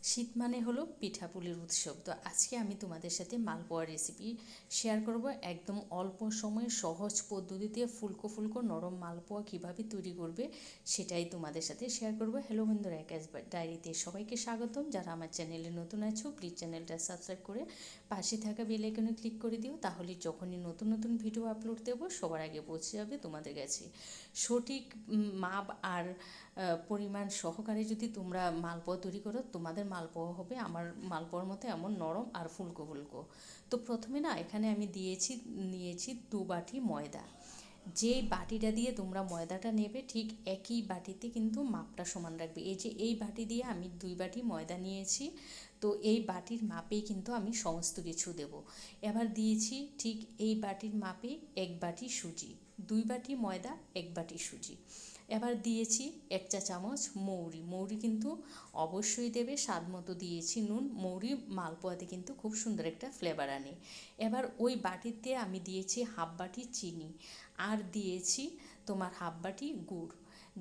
শীত মানে হলো পিঠাপুলির উৎসব। তো আজকে আমি তোমাদের সাথে মালপোয়া রেসিপি শেয়ার করব। একদম অল্প সময়ে সহজ পদ্ধতিতে ফুলকো ফুলকো নরম মালপোয়া কিভাবে তৈরি করবে সেটাই তোমাদের সাথে শেয়ার করব। হ্যালো বন্ধুরা, একাজ ডায়েরিতে সবাইকে স্বাগতম। যারা আমার চ্যানেলে নতুন আছো প্লিজ চ্যানেলটা সাবস্ক্রাইব করে পাশে থাকা বেল আইকনে ক্লিক করে দিও, তাহলে যখনই নতুন নতুন ভিডিও আপলোড দেবো সবার আগে পৌঁছে যাবে তোমাদের কাছে। সঠিক মাপ আর পরিমাণ সহকারে যদি তোমরা মালপোয়া তৈরি করো, তোমাদের মালপোয়া হবে আমার মালপোয়ার মতো এমন নরম আর ফুলকো ফুলকো। তো প্রথমে না এখানে আমি নিয়েছি 2 বাটি ময়দা। যেই বাটিটা দিয়ে তোমরা ময়দাটা নেবে ঠিক একই বাটিতে কিন্তু মাপটা সমান রাখবে। এই যে এই বাটি দিয়ে আমি 2 বাটি ময়দা নিয়েছি, তো এই বাটির মাপেই কিন্তু আমি সমস্ত কিছু দেব। এবার দিয়েছি ঠিক এই বাটির মাপে 1 বাটি সুজি, 2 বাটি ময়দা 1 বাটি সুজি। এবার দিয়েছি 1 চা চামচ মৌরি কিন্তু অবশ্যই দেবে, স্বাদ মতো দিয়েছি নুন। মৌরি মালপোয়াতে কিন্তু খুব সুন্দর একটা ফ্লেভার আনে। এবার ওই বাটিতে আমি দিয়েছি হাফ বাটি চিনি, আর দিয়েছি তোমার হাফ বাটি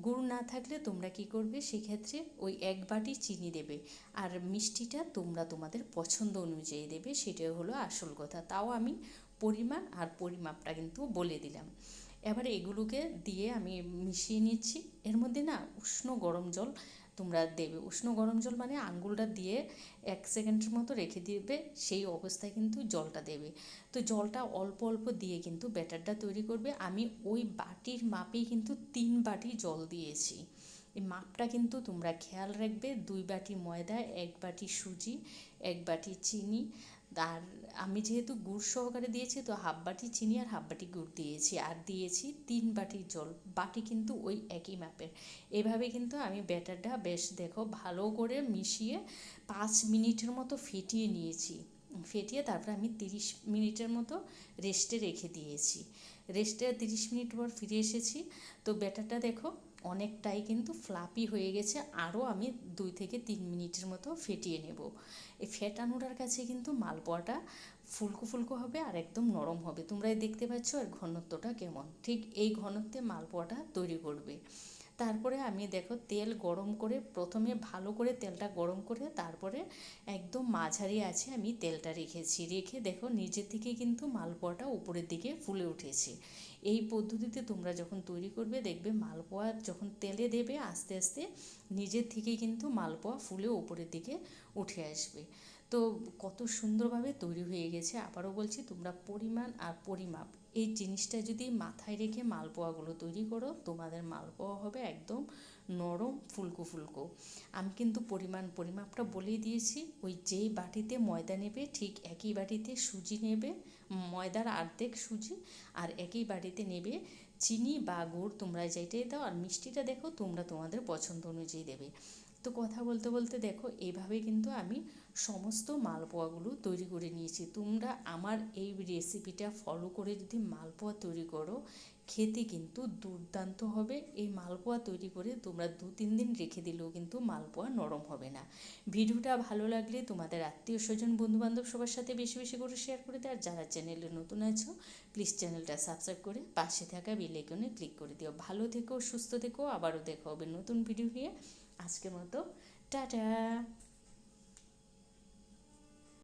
গুড় না থাকলে তোমরা কি করবে, সেক্ষেত্রে ওই 1 বাটি চিনি দেবে, আর মিষ্টিটা তোমরা তোমাদের পছন্দ অনুযায়ী দেবে, সেটাই হলো আসল কথা। তাও আমি পরিমাণ আর পরিমাপটা কিন্তু বলে দিলাম। এবার এগুলোকে দিয়ে আমি মিশিয়ে নিচ্ছি। এর মধ্যে না উষ্ণ গরম জল তোমরা দেবে। উষ্ণ গরম জল মানে আঙ্গুলটা দিয়ে 1 সেকেন্ডের মতো রেখে দিবে, সেই অবস্থায় কিন্তু জলটা দেবে। তো জলটা অল্প অল্প দিয়ে কিন্তু ব্যাটারটা তৈরি করবে। আমি ওই বাটির মাপেই কিন্তু 3 বাটি জল দিয়েছি। এই মাপটা কিন্তু তোমরা খেয়াল রাখবে। 2 বাটি ময়দা, 1 বাটি সুজি, 1 বাটি চিনি, আর আমি যেহেতু গুড় সহকারে দিয়েছি তো হাফ বাটি চিনি আর হাফ বাটি গুড় দিয়েছি, আর দিয়েছি 3 বাটি জল। বাটি কিন্তু ওই একই মাপের। এভাবে কিন্তু আমি ব্যাটারটা বেশ দেখো ভালো করে মিশিয়ে 5 মিনিটের মতো ফেটিয়ে নিয়েছি। ফেটিয়ে তারপরে আমি 30 মিনিটের মতো রেস্টে রেখে দিয়েছি। রেস্টে 30 মিনিট পর ফিরে এসেছি। তো ব্যাটারটা দেখো অনেকটাই কিন্তু ফ্লাপি হয়ে গেছে। আরও আমি 2 থেকে 3 মিনিটের মতো ফেটিয়ে নেব। এই ফেটানোটার কাছে কিন্তু মালপোয়াটা ফুলকো ফুলকো হবে আর একদম নরম হবে। তোমরা দেখতে পাচ্ছ আর ঘনত্বটা কেমন, ঠিক এই ঘনত্বে মালপোয়াটা তৈরি করবে। তারপরে আমি দেখো তেল গরম করে, প্রথমে ভালো করে তেলটা গরম করে তারপরে একদম মাঝারি আছে আমি তেলটা রেখে দেখো নিজে থেকে কিন্তু মালপোয়াটা উপরের দিকে ফুলে উঠেছে। এই পদ্ধতিতে তোমরা যখন তৈরি করবে দেখবে মালপোয়া যখন তেলে দেবে আস্তে আস্তে নিজের থেকেই কিন্তু মালপোয়া ফুলে উপরের দিকে উঠে আসবে। তো কত সুন্দরভাবে তৈরি হয়ে গেছে। আবারও বলছি, তোমরা পরিমাণ আর পরিমাপ এই জিনিসটা যদি মাথায় রেখে মালপোয়াগুলো তৈরি করো, তোমাদের মালপোয়া হবে একদম নরম ফুলকো ফুলকো। আমি কিন্তু পরিমাপটা বলেই দিয়েছি। ওই যেই বাটিতে ময়দা নেবে ঠিক একই বাটিতে সুজি নেবে, ময়দার অর্ধেক সুজি, আর একই বাটিতে নেবে চিনি বা গুড়, তোমরা যেটাই দাও। আর মিষ্টিটা দেখো তোমরা তোমাদের পছন্দ অনুযায়ী দেবে। তো কথা বলতে বলতে দেখো এইভাবে কিন্তু আমি সমস্ত মালপোয়াগুলো তৈরি করে নিয়েছি। তোমরা আমার এই রেসিপিটা ফলো করে যদি মালপোয়া তৈরি করো, খেতে কিন্তু দুর্দান্ত হবে। এই মালপোয়া তৈরি করে তোমরা 2-3 দিন রেখে দিলেও কিন্তু মালপোয়া নরম হবে না। ভিডিওটা ভালো লাগলে তোমাদের আত্মীয় স্বজন বন্ধুবান্ধব সবার সাথে বেশি বেশি করে শেয়ার করে দাও। আর যারা চ্যানেলে নতুন আছো প্লিজ চ্যানেলটা সাবস্ক্রাইব করে পাশে থাকা বেল আইকনে ক্লিক করে দিও। ভালো থেকো, সুস্থ থেকো, আবারও দেখা হবে নতুন ভিডিও নিয়ে। আজকের মতো টাটা।